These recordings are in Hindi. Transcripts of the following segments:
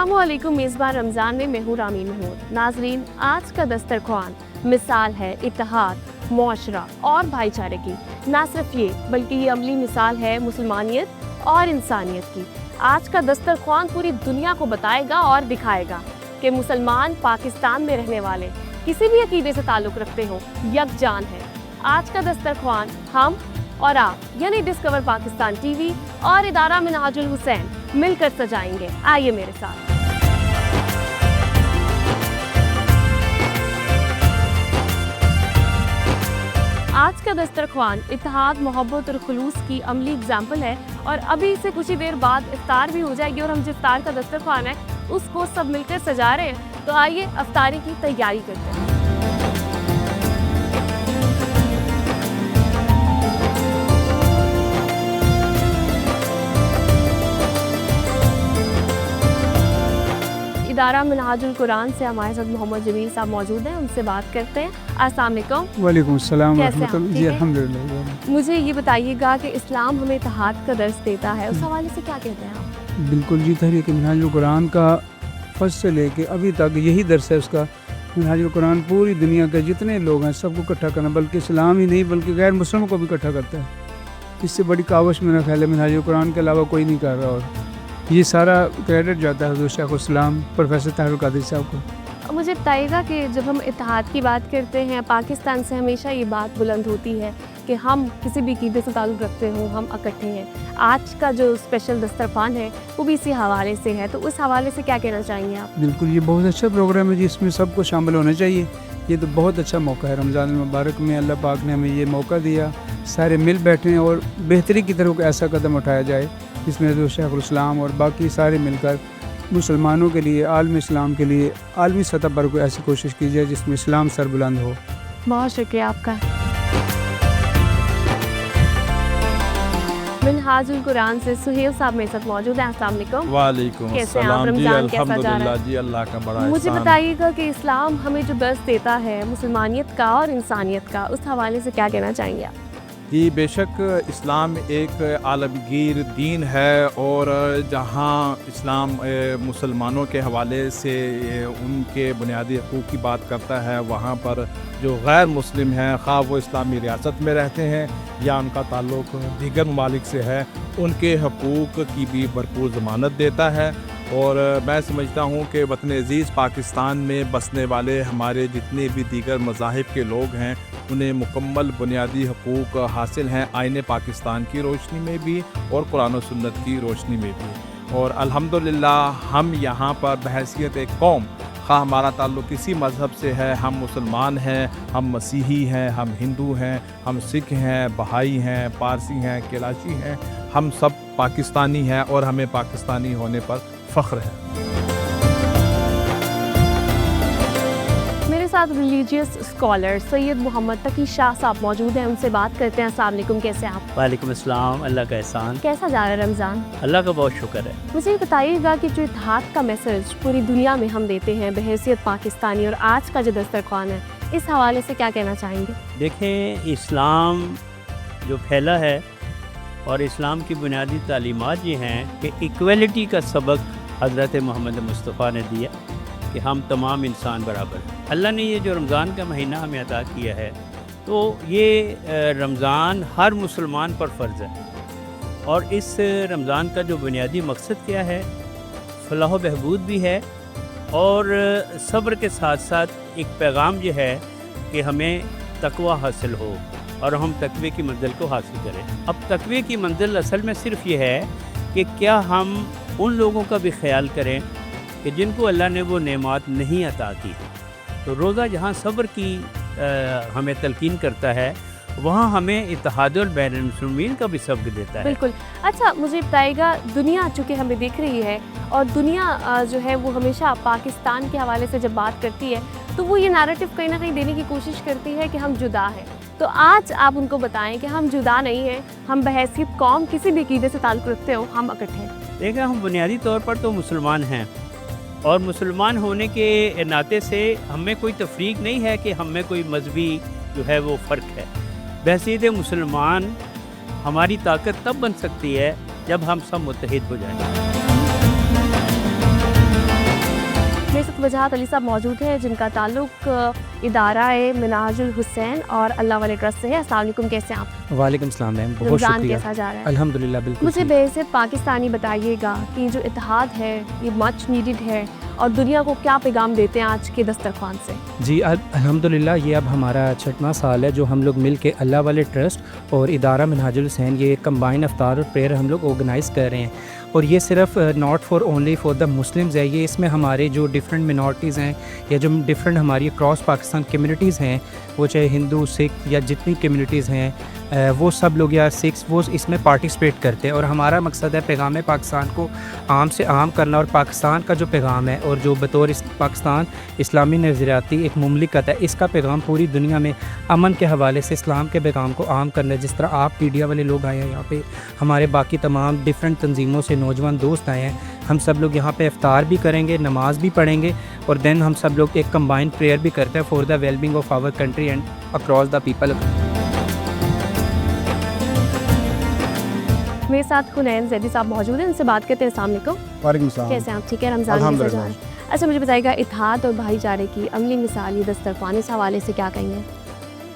अस्सलामुअलैकुम। मेज़बान रमज़ान में मैं हूँ रामीन महमूद। नाजरीन, आज का दस्तरख्वान मिसाल है इत्तेहाद, मुआशरा और भाईचारे की। ना सिर्फ ये बल्कि ये अमली मिसाल है मुसलमानियत और इंसानियत की। आज का दस्तरख्वान पूरी दुनिया को बताएगा और दिखाएगा कि मुसलमान पाकिस्तान में रहने वाले किसी भी अकीदे से ताल्लुक़ रखते हो यकजान है। आज का दस्तरख्वान हम और आप यानी डिस्कवर पाकिस्तान टीवी और इदारा मिनहाजुल हुसैन मिलकर सजाएंगे। आइए मेरे साथ। आज का दस्तरख्वान इत्तेहाद, मोहब्बत और खुलूस की अमली एग्जाम्पल है और अभी से कुछ ही देर बाद इफ्तार भी हो जाएगी और हम जो इफ्तार का दस्तरख्वान है उसको सब मिलकर सजा रहे हैं। तो आइए इफ्तारी की तैयारी करते हैं। इदारा मिनहाजुल कुरान से हमारे साथ मोहम्मद जमील साहब मौजूद हैं, उनसे बात करते हैं। अस्सलाम वालेकुम। वालेकुम अस्सलाम कैसे हैं रहमतुल्लाह। आप? जी ठीक है? अल्हम्दुलिल्लाह। मुझे ये बताइएगा कि इस्लाम हमें इत्तेहाद का दर्स देता है, उस हवाले से क्या कहते हैं आप? बिल्कुल जी, तहरीक मिनहाजुल कुरान का फर्स्ट से लेके अभी तक यही दर्स है उसका। मिनहाजुल कुरान पूरी दुनिया के जितने लोग हैं सबको इकट्ठा करना, बल्कि इस्लाम ही नहीं बल्कि गैर मुस्लिमों को भी इकट्ठा करता है। इससे बड़ी कावश मेरा ख्याल है मिनहाजुल कुरान के अलावा कोई नहीं कर रहा। और ये सारा क्रेडिट जाता है हुज़ूर शेखुल इस्लाम प्रोफेसर ताहिरुल कादरी साहब को। मुझे बताइएगा कि जब हम इत्तेहाद की बात करते हैं, पाकिस्तान से हमेशा ये बात बुलंद होती है कि हम किसी भी अक़ीदे से ताल्लुक़ रखते हों, हम इकट्ठे हैं। आज का जो स्पेशल दस्तरख्वान है वो भी इसी हवाले से है, तो उस हवाले से क्या कहना चाहेंगे आप? बिल्कुल, ये बहुत अच्छा प्रोग्राम है जी, इसमें सबको शामिल होना चाहिए। ये तो बहुत अच्छा मौका है रमज़ान मुबारक में, अल्लाह पाक ने हमें ये मौका दिया, सारे मिल बैठे हैं और बेहतरी की तरफ ऐसा कदम उठाया जाए जिसमें हुज़ूर शेखुल इस्लाम और बाकी सारे मिलकर मुसलमानों के लिए, आलम इस्लाम के लिए आलमी सतह पर कोई ऐसी कोशिश की जाए जिसमें इस्लाम सरबुलंद हो। बहुत शुक्रिया आपका। मिनहाजुल कुरान से सुहेल साहब मेरे साथ मौजूद हैं। अस्सलाम वालेकुम। वालेकुम कैसे हैं आप? अस्सलाम जी, रमज़ान कैसा जा रहा अल्हम्दुलिल्लाह है? जी, अल्लाह का बड़ा मुझे एहसान। बताइएगा कि इस्लाम हमें जो दर्स देता है मुसलमानियत का और इंसानियत का, उस हवाले से क्या कहना चाहेंगे आप? जी बेशक, इस्लाम एक आलमगीर दीन है और जहाँ इस्लाम मुसलमानों के हवाले से उनके बुनियादी हकूक़ की बात करता है, वहाँ पर जो गैर मुस्लिम हैं, ख़्वाह वो इस्लामी रियासत में रहते हैं या उनका ताल्लुक़ दीगर ममालिक से है, उनके हकूक़ की भी भरपूर ज़मानत देता है। और मैं समझता हूँ कि वतन अज़ीज़ पाकिस्तान में बसने वाले हमारे जितने भी दीगर मज़ाहिब के लोग हैं उन्हें मुकम्मल बुनियादी हकूक़ हासिल हैं, आईने पाकिस्तान की रोशनी में भी और कुरान और सुन्नत की रोशनी में भी। और अल्हम्दुलिल्लाह हम यहाँ पर बहैसियत एक कौम, ख़्वाह हमारा ताल्लुक़ किसी मज़हब से है, हम मुसलमान हैं, हम मसीही हैं, हम हिंदू हैं, हम सिख हैं, बहाई हैं, पारसी हैं, कैलाशी हैं, हम सब पाकिस्तानी हैं और हमें पाकिस्तानी होने पर फ़ख्र है। मेरे साथ रिलीजियस स्कॉलर सैयद मोहम्मद तकी शाह साहब मौजूद हैं, उनसे बात करते हैं। अस्सलाम वालेकुम, कैसे हैं आप? वालेकुम अस्सलाम। अल्लाह का एहसान, कैसा जा रहा है रमज़ान? अल्लाह का बहुत शुक्र है। मुझे ये बताइएगा कि जो इत्तेहाद का मैसेज पूरी दुनिया में हम देते हैं बहैसियत पाकिस्तानी, और आज का जो दस्तरख्वान है इस हवाले से क्या कहना चाहेंगे? देखें, इस्लाम जो फैला है और इस्लाम की बुनियादी तालीमात ये हैं कि इक्वलिटी का सबक हज़रत मोहम्मद मुस्तफ़ा ने दिया कि हम तमाम इंसान बराबर हैं। अल्लाह ने ये जो रमज़ान का महीना हमें अता किया है, तो ये रमज़ान हर मुसलमान पर फ़र्ज़ है। और इस रमज़ान का जो बुनियादी मकसद क्या है, फ़लाह बहबूद भी है और सब्र के साथ साथ एक पैगाम ये है कि हमें तक़वा हासिल हो और हम तक़वे की मंजिल को हासिल करें। अब तक़वे की मंजिल असल में सिर्फ़ ये है कि क्या हम उन लोगों का भी ख्याल करें कि जिनको अल्लाह ने वो नेमात नहीं अता की। तो रोज़ा जहाँ सब्र की हमें तलकीन करता है, वहाँ हमें इत्तेहादुल बैनुल मुस्लिमीन का भी सबक देता है। बिल्कुल। अच्छा, मुझे बताइएगा, दुनिया चूँकि हमें देख रही है और दुनिया जो है वो हमेशा पाकिस्तान के हवाले से जब बात करती है तो वो ये नैरेटिव कहीं ना कहीं देने की कोशिश करती है कि हम जुदा हैं। तो आज आप उनको बताएं कि हम जुदा नहीं हैं, हम बहैसियत कौम किसी भी अक़ीदे से ताल्लुक़ रखते हो हम इकट्ठे हैं। देखिए, हम बुनियादी तौर पर तो मुसलमान हैं और मुसलमान होने के नाते से हमें कोई तफरीक नहीं है कि हमें कोई मजहबी जो है वो फ़र्क है। बहसीत मुसलमान हमारी ताकत तब बन सकती है जब हम सब मुत्तहिद हो जाएं। मेरे साथ वजाहत अली साहब मौजूद हैं जिनका ताल्लुक इदारा मिनाजुल हुसैन और अल्लाह वाले ट्रस्ट से है। अस्सलाम वालेकुम, कैसे हैं आप? वालेकुम सलाम मैम, बहुत रमज़ान शुक्रिया। कैसा जा रहा है? अल्हम्दुलिल्लाह बिल्कुल मुझे ठीक। बेहद पाकिस्तानी बताइएगा कि जो इत्तेहाद है ये मच नीडेड है और दुनिया को क्या पैगाम देते हैं आज के दस्तरखान से? जी अल्हम्दुलिल्लाह, ये अब हमारा 6वां साल है जो हम लोग मिल के अल्लाह वाले ट्रस्ट और इदारा मिनहाजुल हुसैन ये कंबाइन अफ्तार और प्रेयर हम लोग ऑर्गेनाइज़ कर रहे हैं। और ये सिर्फ not for only for the Muslims है, ये इसमें हमारे जो डिफरेंट मिनॉरिटीज़ हैं या जो डिफरेंट हमारी क्रॉस पाकिस्तान कम्युनिटीज़ हैं, वो चाहे हिंदू सिख या जितनी कम्युनिटीज़ हैं वो सब लोग या सिख्स वो इसमें पार्टिसिपेट करते हैं। और हमारा मकसद है पैगाम पाकिस्तान को आम से आम करना और पाकिस्तान का जो पैगाम है और जो बतौर इस पाकिस्तान इस्लामी नज़रियाती एक मुमलिकत है, इसका पैगाम पूरी दुनिया में अमन के हवाले से इस्लाम के पैगाम को आम करना है। जिस तरह आप मीडिया वाले लोग आए हैं यहाँ पे, हमारे बाकी तमाम डिफरेंट तंजीमों से नौजवान दोस्त आए हैं, हम सब लोग यहाँ पे इफ्तार भी करेंगे, नमाज भी पढ़ेंगे और देन हम सब लोग एक कंबाइन प्रेयर भी करते हैं for the wellbeing of our country and across the people. मेरे साथ हुनैन जैदी साहब मौजूद हैं, इनसे बात करते हैं। अस्सलाम वालेकुम, वालेकुम सलाम। कैसे हैं आप? ठीक है, रमज़ान कैसा जा रहा है? अच्छा, मुझे बताइएगा इत्तेहाद और भाईचारे की अमली मिसाल ये दस्तरखान, इस हवाले से क्या कहेंगे?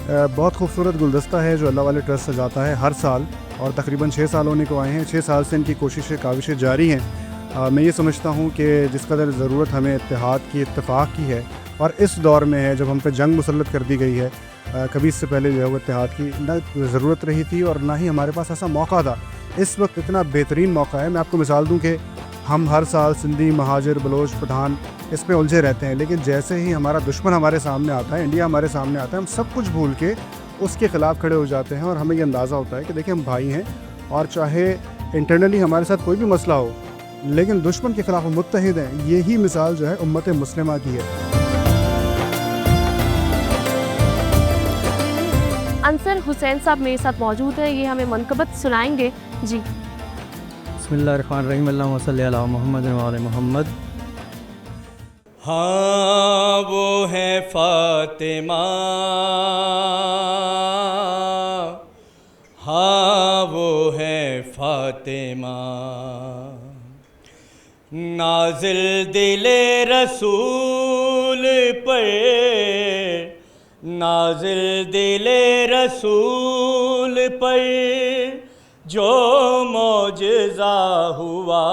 बहुत खूबसूरत गुलदस्ता है जो अल्लाह वाले ट्रस्ट सजाता है हर साल और तकरीबन 6 साल होने को आए हैं। 6 साल से इनकी कोशिशें काविशें जारी हैं। मैं ये समझता हूँ कि जिस कदर ज़रूरत हमें इत्तेहाद की इत्तेफाक की है और इस दौर में है जब हम पे जंग मुसल्लत कर दी गई है, कभी इससे पहले जो है वो इत्तेहाद की ना ज़रूरत रही थी और ना ही हमारे पास ऐसा मौका था। इस वक्त इतना बेहतरीन मौका है। मैं आपको मिसाल दूँ कि हम हर साल सिंधी, महाजिर, बलोच, पठान इस पे उलझे रहते हैं, लेकिन जैसे ही हमारा दुश्मन हमारे सामने आता है, इंडिया हमारे सामने आता है, हम सब कुछ भूल के उसके ख़िलाफ़ खड़े हो जाते हैं और हमें ये अंदाज़ा होता है कि देखिए हम भाई हैं और चाहे इंटरनली हमारे साथ कोई भी मसला हो लेकिन दुश्मन के ख़िलाफ़ हम मुत्तहिद हैं। यही मिसाल जो है उम्मत मुस्लिमा की है। अंसर हुसैन साहब मेरे साथ मौजूद है, ये हमें मनकबत सुनाएंगे जी। बिस्मिल्लाहिर्रहमानिर्रहीम, अल्लाहुम्मा सल्ली अला मुहम्मद व आले मुहम्मद। हाँ वो है फातिमा, हाँ वो है फातिमा, नाज़िल दिले रसूल पर, नाज़िल दिले रसूल पर जो मौजज़ा हुआ,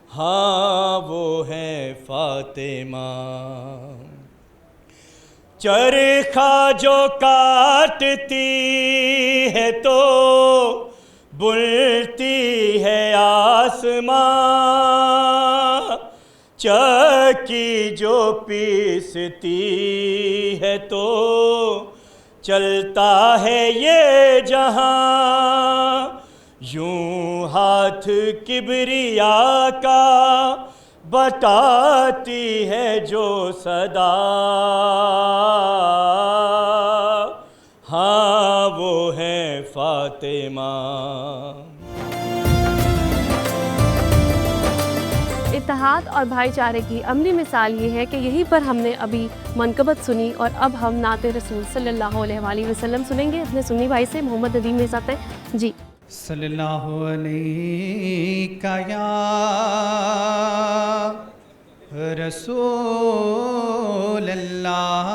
हाँ वो है फातिमा। चरखा जो काटती है तो बुनती है आसमां, चक्की जो पीसती है तो चलता है ये जहां, यूं हाथ किबरिया का बताती है जो सदा, हाँ वो है फातिमा। इत्तेहाद और भाईचारे की अमली मिसाल ये है कि यहीं पर हमने अभी मनकबत सुनी और अब हम नाते रसूल सल्लल्लाहु अलैहि वसल्लम सुनेंगे अपने सुन्नी भाई से। मोहम्मद नदीम मेरे साथ हैं जी। सल्लल्लाहु अलैका या रसूल अल्लाह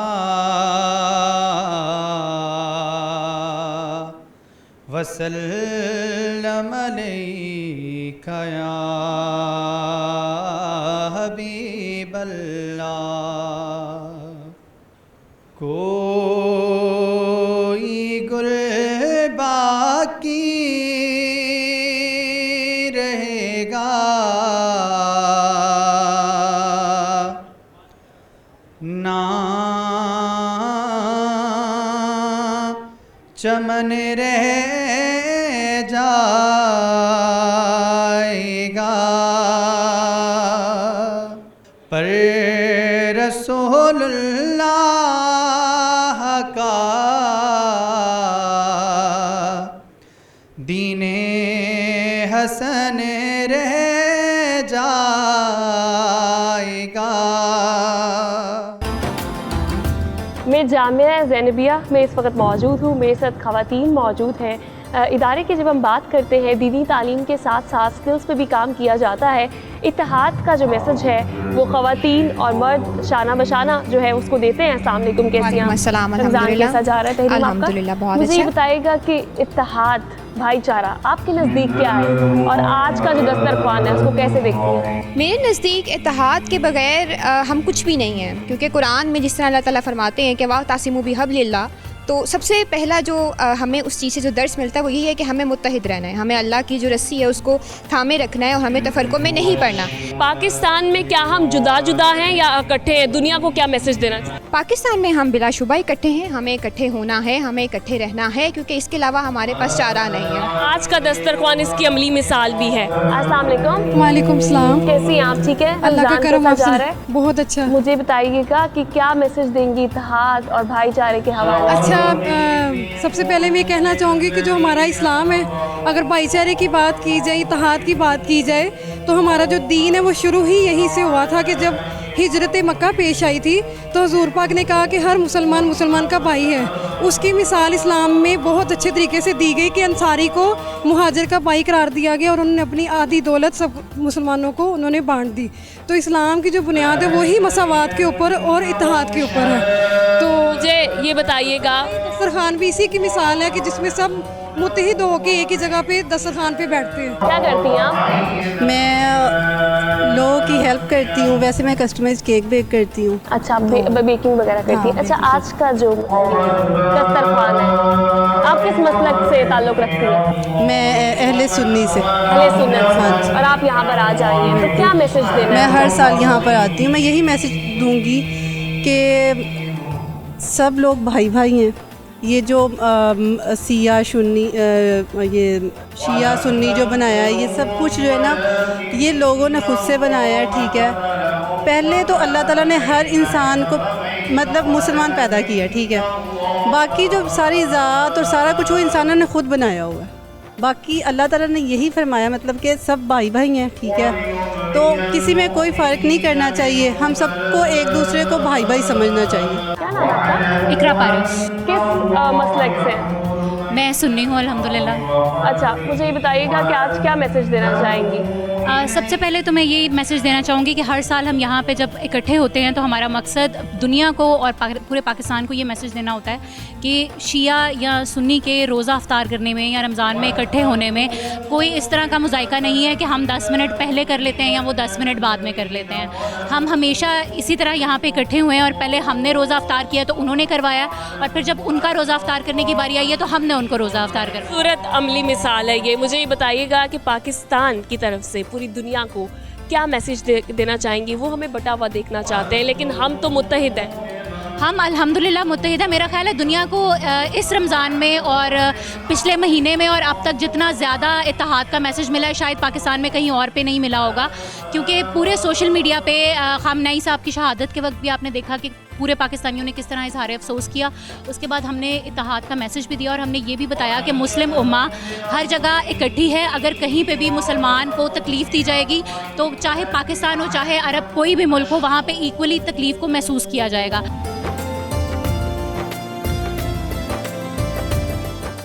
वसल्लम अलैका या हबीब अल्लाह। कोई गुल बाकी रहेगा ना, चमन रह जाएगा, पर रसूलुल्लाह का दीने हसन रह जाएगा। मैं जामिया ज़ैनबिया में इस वक्त मौजूद हूँ। मेरे साथ ख़वातीन मौजूद हैं इदारे की जब हम बात करते हैं, दीनी तालीम के साथ साथ स्किल्स पे भी काम किया जाता है। इत्तेहाद का जो मैसेज है वो ख़वातीन और मर्द शाना बशाना जो है उसको देते हैं। अस्सलाम वालेकुम, कैसी हैं आप? रमज़ान कैसा जा रहा है तहरीम आपका? अल्हम्दुलिल्लाह बहुत मुझे ये अच्छा। बताइएगा कि इत्तेहाद, भाईचारा आपके नज़दीक क्या है और आज का जो दस्तरख्वान है उसको कैसे देखती हैं? मेरे नज़दीक इत्तेहाद के बगैर हम कुछ भी नहीं हैं, क्योंकि कुरान में जिस तरह अल्लाह ताला फरमाते हैं कि वातासिमू बिहब्लिल्लाह, तो सबसे पहला जो हमें उस चीज़ से जो दर्स मिलता है वो यही है कि हमें मुत्तहिद रहना है, हमें अल्लाह की जो रस्सी है उसको थामे रखना है और हमें तफरक़ों में नहीं पड़ना। पाकिस्तान में क्या हम जुदा जुदा हैं या इकट्ठे हैं? दुनिया को क्या मैसेज देना चाहिए? पाकिस्तान में हम बिलाशुबा इकट्ठे हैं, हमें इकट्ठे होना है, हमें इकट्ठे रहना है, क्योंकि इसके अलावा हमारे पास चारा नहीं है। आज का दस्तरख्वान इसकी अमली मिसाल भी है। अस्सलाम वालेकुम। वालेकुम सलाम। कैसी हैं आप? ठीक है, अल्लाह का रमज़ान करम कैसा जा आपसे रहा है? बहुत अच्छा। मुझे बताइएगा कि क्या मैसेज देंगी इत्तेहाद और भाईचारे के हवाले से? अच्छा, सबसे पहले मैं ये कहना चाहूँगी कि जो हमारा इस्लाम है, अगर भाईचारे की बात की जाए, इत्तेहाद की बात की जाए, तो हमारा जो दीन है वो शुरू ही यहीं से हुआ था कि जब हिजरत मक्का पेश आई थी तो हुज़ूर पाक ने कहा कि हर मुसलमान मुसलमान का भाई है। उसकी मिसाल इस्लाम में बहुत अच्छे तरीके से दी गई कि अंसारी को मुहाजिर का भाई करार दिया गया और उन्होंने अपनी आधी दौलत सब मुसलमानों को उन्होंने बांट दी। तो इस्लाम की जो बुनियाद है वही मसावात के ऊपर और इत्तेहाद के ऊपर है। तो मुझे ये बताइएगा, दस्तरखान भी इसी की मिसाल है कि जिसमें सब मुत्तहिद होकर एक ही जगह पे दस्तरखान पे बैठते हैं। क्या करती हैं आप? मैं लोगों की हेल्प करती हूँ, वैसे मैं कस्टमाइज केक बेक करती हूँ। अच्छा, बेकिंग वगैरह करती हैं। हाँ, अच्छा, आज का जो दस्तरख्वान है आप किस मसलक से ताल्लुक़ रखती हैं? मैं अहले सुन्नी से। अहले सुन्नत से। हाँ जी। और आप यहाँ पर आ जाइए तो क्या मैसेज देना मैं है? हर साल यहाँ पर आती हूँ। मैं यही मैसेज दूँगी कि सब लोग भाई भाई हैं। ये जो शिया सुन्नी ये शिया सुन्नी जो बनाया है, ये सब कुछ जो है ना, ये लोगों ने खुद से बनाया है, ठीक है। पहले तो अल्लाह ताला ने हर इंसान को मतलब मुसलमान पैदा किया, ठीक है। बाकी जो सारी ज़ात और सारा कुछ वो इंसानों ने खुद बनाया हुआ है। बाकी अल्लाह ताला ने यही फरमाया मतलब कि सब भाई भाई हैं, ठीक है। तो किसी में कोई फ़र्क नहीं करना चाहिए, हम सबको एक दूसरे को भाई भाई समझना चाहिए। क्या नाम है आपका? इकरा पारस। किस मसलक से? मैं सुन्नी हूँ अल्हम्दुलिल्लाह। अच्छा, मुझे ये बताइएगा कि आज क्या मैसेज देना चाहेंगी? सबसे पहले तो मैं ये मैसेज देना चाहूँगी कि हर साल हम यहाँ पे जब इकट्ठे होते हैं तो हमारा मकसद दुनिया को और पूरे पाकिस्तान को ये मैसेज देना होता है कि शिया या सुन्नी के रोज़ा अफ्तार करने में या रमज़ान में इकट्ठे होने में कोई इस तरह का मुज़ायका नहीं है कि हम 10 मिनट पहले कर लेते हैं या वो 10 मिनट बाद में कर लेते हैं। हम हमेशा इसी तरह यहाँ पे इकट्ठे हुए हैं और पहले हमने रोज़ा अफ्तार किया तो उन्होंने करवाया, और फिर जब उनका रोज़ा अफ्तार करने की बारी आई है तो हमने उनको रोज़ा अफ्तार करवाया। खूबसूरत अमली मिसाल है ये। मुझे ये बताइएगा कि पाकिस्तान की तरफ से पूरी दुनिया को क्या मैसेज देना चाहेंगी? वो हमें बटा हुआ देखना चाहते हैं, लेकिन हम तो मुत्तहिद हैं। हम अल्हम्दुलिल्लाह मुत्तहिद है। मेरा ख्याल है दुनिया को इस रमज़ान में और पिछले महीने में और अब तक जितना ज़्यादा इत्तेहाद का मैसेज मिला है शायद पाकिस्तान में कहीं और पे नहीं मिला होगा, क्योंकि पूरे सोशल मीडिया पे खामनेई साहब की शहादत के वक्त भी आपने देखा कि पूरे पाकिस्तानियों ने किस तरह इज़हार अफसोस किया। उसके बाद हमने इत्तेहाद का मैसेज भी दिया और हमने ये भी बताया कि मुस्लिम उम्मा हर जगह इकट्ठी है। अगर कहीं पे भी मुसलमान को तकलीफ़ दी जाएगी तो चाहे पाकिस्तान हो चाहे अरब कोई भी मुल्क हो, वहाँ पे इक्वली तकलीफ़ को महसूस किया जाएगा।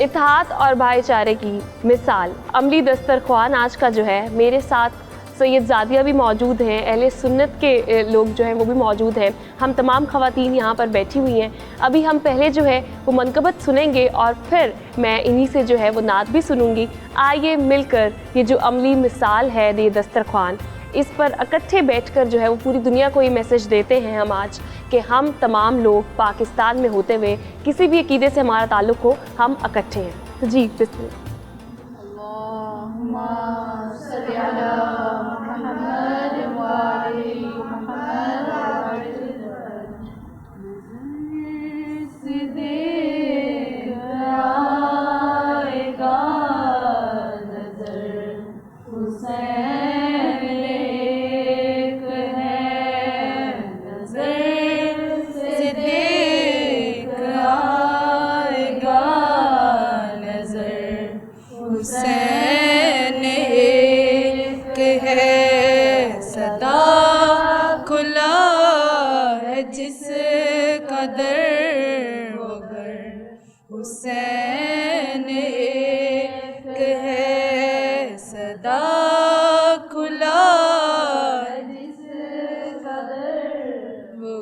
इत्तेहाद और भाईचारे की मिसाल अमली दस्तरख्वान आज का जो है, मेरे साथ सैयद ज़ादिया भी मौजूद हैं, अहले सुन्नत के लोग जो हैं वो भी मौजूद हैं। हम तमाम ख़वातीन यहाँ पर बैठी हुई हैं। अभी हम पहले जो है वो मनकबत सुनेंगे और फिर मैं इन्हीं से जो है वो नात भी सुनूंगी। आइए मिलकर ये जो अमली मिसाल है ये दस्तरख्वान, इस पर इकट्ठे बैठकर जो है वो पूरी दुनिया को ये मैसेज देते हैं हम आज कि हम तमाम लोग पाकिस्तान में होते हुए किसी भी अकीदे से हमारा ताल्लुक़ हो, हम इकट्ठे हैं। तो जी बिस्मिल्लाह। हुसैन एक है सदा खुला है जिस कदर वो घर हुसैन एक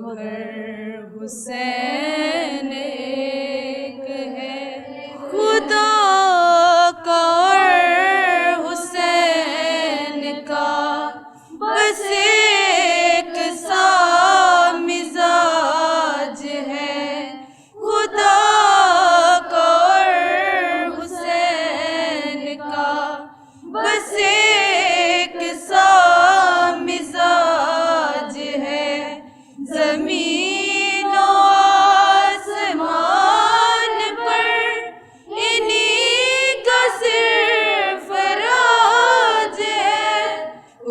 घर हुसैन एक है खुदा का और हुसैन का बस एक सा मिजाज है खुदा का और हुसैन का बस एक सा मिजाज है ज़मीन आसमान पर इन्हीं का सिर्फ राज है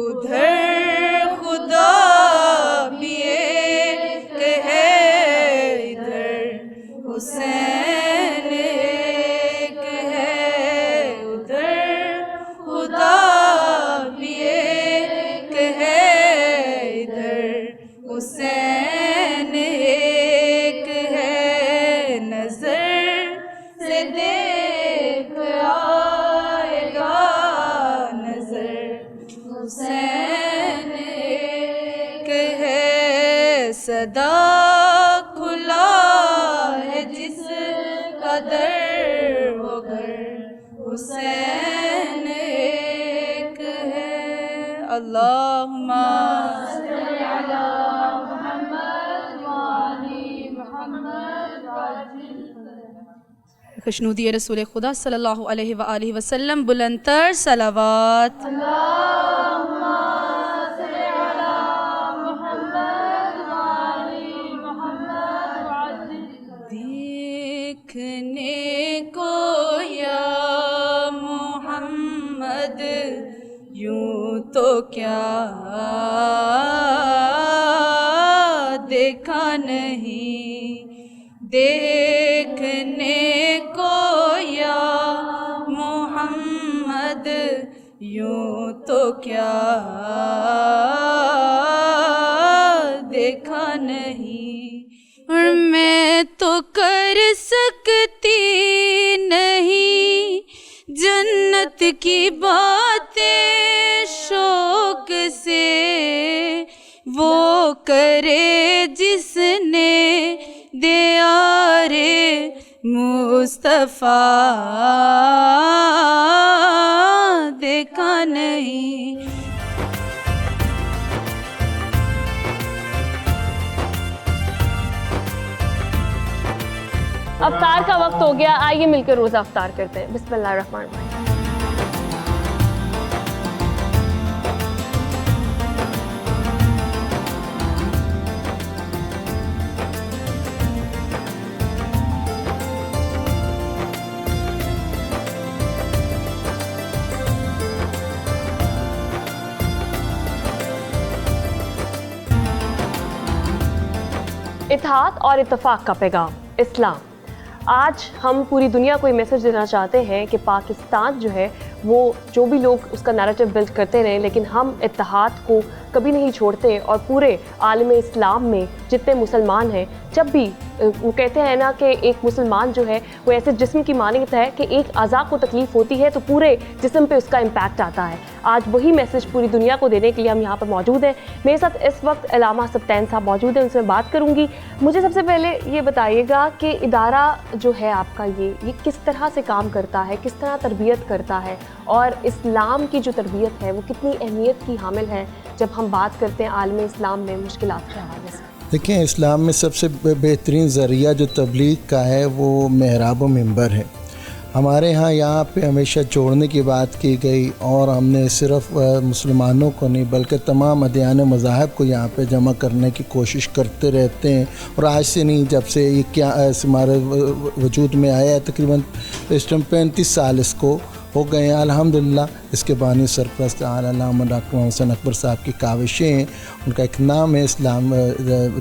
उधर खुदा भी एक है इधर हुसैन एक है उधर खुदा भी एक है इधर हुसैन एक है नजर से देख आएगा नजर हुसैन एक है सदा खुला है जिस कदर वो घर हुसैन एक है अल्लाहुम्मा खुशनूदी रसूल खुदा सल्लल्लाहु अलैहि व आलिहि वसल्लम बुलंदतर सलावत देखने को या मोहम्मद यूं तो क्या देखा नहीं देखने को या मोहम्मद यूं तो क्या देखा नहीं और मैं तो कर सकती नहीं जन्नत की बातें शौक से वो करे जिसने दियारे मुस्तफ़ा देखा नहीं अफ्तार का वक्त हो गया, आइए मिलकर रोज़ा अफ्तार करते हैं। बिस्मिल्लाहिर्रहमानिर्रहीम। इत्तेहाद और इत्तेफाक का पैगाम इस्लाम। आज हम पूरी दुनिया को ये मैसेज देना चाहते हैं कि पाकिस्तान जो है वो जो भी लोग उसका नैरेटिव बिल्ड करते रहे, लेकिन हम इत्तेहाद को कभी नहीं छोड़ते और पूरे आलम इस्लाम में जितने मुसलमान हैं, जब भी वो कहते हैं ना कि एक मुसलमान जो है वो ऐसे जिस्म की मानियत है कि एक अज़ा को तकलीफ़ होती है तो पूरे जिस्म पे उसका इम्पैक्ट आता है। आज वही मैसेज पूरी दुनिया को देने के लिए हम यहाँ पर मौजूद हैं। मेरे साथ इस वक्त अलामा सब्तैन साहब मौजूद हैं, उनसे मैं बात करूँगी। मुझे सबसे पहले ये बताइएगा कि इदारा जो है आपका ये किस तरह से काम करता है, किस तरह तरबियत करता है और इस्लाम की जो तरबियत है वो कितनी अहमियत की हामिल है जब हम बात करते हैं आलम इस्लाम में मुश्किलात के हवाले से। देखिए, इस्लाम में सबसे बेहतरीन ज़रिया जो तबलीग का है वो महराब व मिंबर है। हमारे यहाँ पे हमेशा जोड़ने की बात की गई और हमने सिर्फ मुसलमानों को नहीं बल्कि तमाम अदयान मज़ाहब को यहाँ पे जमा करने की कोशिश करते रहते हैं। और आज से नहीं, जब से ये क्या हमारे वजूद में आया है, तकरीबन इस टाइम 35 साल इसको हो गए हैं अल्हम्दुलिल्लाह। इसके बानी सरपरस्त डॉक्टर मोहसिन अकबर साहब की काविशें हैं, उनका एक नाम है इस्लाम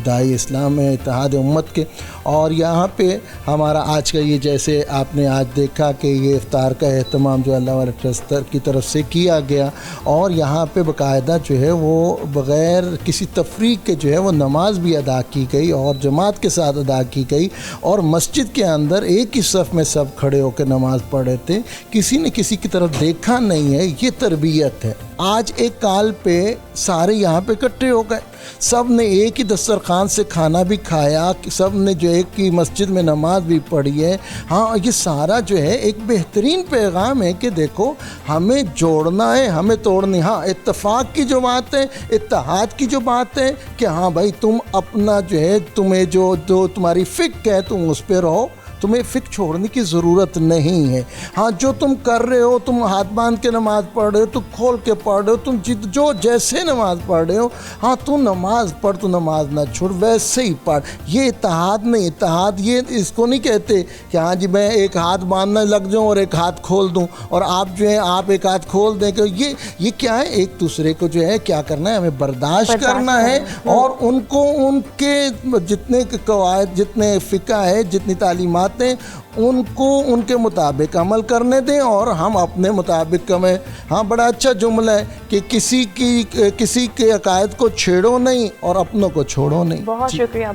दाई इस्लाम है इत्तेहाद उम्मत के। और यहाँ पे हमारा आज का ये, जैसे आपने आज देखा कि ये इफ्तार का एहतमाम जो अल्लाह वाले ट्रस्ट की तरफ से किया गया और यहाँ पे बाकायदा जो है वो बग़ैर किसी तफरीक के जो है वो नमाज भी अदा की गई और जमात के साथ अदा की गई और मस्जिद के अंदर एक ही सफ़ में सब खड़े होकर नमाज़ पढ़ रहे थे। किसी ने किसी की तरफ देखा नहीं है है ये तरबियत है। आज एक काल पे सारे यहाँ पे इकट्ठे हो गए, सब ने एक ही दस्तरखान से खाना भी खाया, सब ने जो एक ही मस्जिद में नमाज भी पढ़ी है। हाँ, ये सारा जो है एक बेहतरीन पैगाम है कि देखो हमें जोड़ना है, हमें तोड़नी। हाँ, इत्तेफाक की जो बात है, इत्तेहाद की जो बात है कि हाँ भाई तुम अपना जो है तुम्हें जो तुम्हारी फ़िक्र है तुम उस पर रहो, तुम्हें फ़िक्र छोड़ने की ज़रूरत नहीं है। हाँ, जो तुम कर रहे हो, तुम हाथ बांध के नमाज़ पढ़ रहे हो, तुम खोल के पढ़ रहे हो, तुम जो जैसे नमाज़ पढ़ रहे हो, हाँ तू नमाज़ पढ़, तू नमाज़ ना छोड़, वैसे ही पढ़। ये इत्तेहाद नहीं, इत्तेहाद ये इसको नहीं कहते कि हाँ जी मैं एक हाथ बांधने लग जाऊँ और एक हाथ खोल दूँ और आप जो है आप एक हाथ खोल दें। कि ये क्या है, एक दूसरे को जो है क्या करना है, हमें बर्दाश्त करना है और उनको उनके जितने कवायद, जितने फ़िक़्ह है, जितनी तालीमात उनको उनके मुताबिक अमल करने दें और हम अपने मुताबिक हमें। हाँ, बड़ा अच्छा जुमला है कि किसी के अकायद को छेड़ो नहीं और अपनों को छोड़ो नहीं। बहुत शुक्रिया,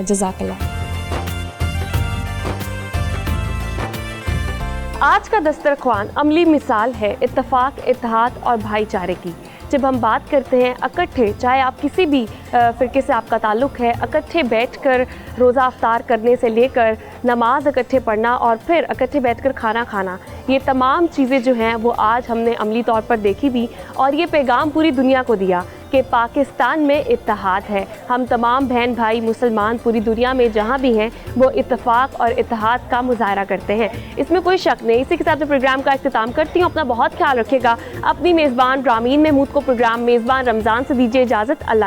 जज़ाकल्लाह। आज का दस्तरख्वान अमली मिसाल है इत्तेफाक, इत्तेहाद और भाईचारे की। जब हम बात करते हैं इकट्ठे, चाहे आप किसी भी फ़िरके से आपका ताल्लुक़ है, इकट्ठे बैठकर रोज़ा अफ्तार करने से लेकर नमाज इकट्ठे पढ़ना और फिर इकट्ठे बैठकर खाना खाना, ये तमाम चीज़ें जो हैं वो आज हमने अमली तौर पर देखी भी और ये पैगाम पूरी दुनिया को दिया कि पाकिस्तान में इत्तेहाद है। हम तमाम बहन भाई मुसलमान पूरी दुनिया में जहाँ भी हैं वो इत्तेफाक और इत्तेहाद का मुजाहरा करते हैं, इसमें कोई शक नहीं। इसी के साथ मैं प्रोग्राम का इख्तिताम करती हूँ। अपना बहुत ख्याल रखिएगा। अपनी मेज़बान रामीन महमूद को प्रोग्राम मेज़बान रमज़ान से दीजिए इजाज़त। अल्लाह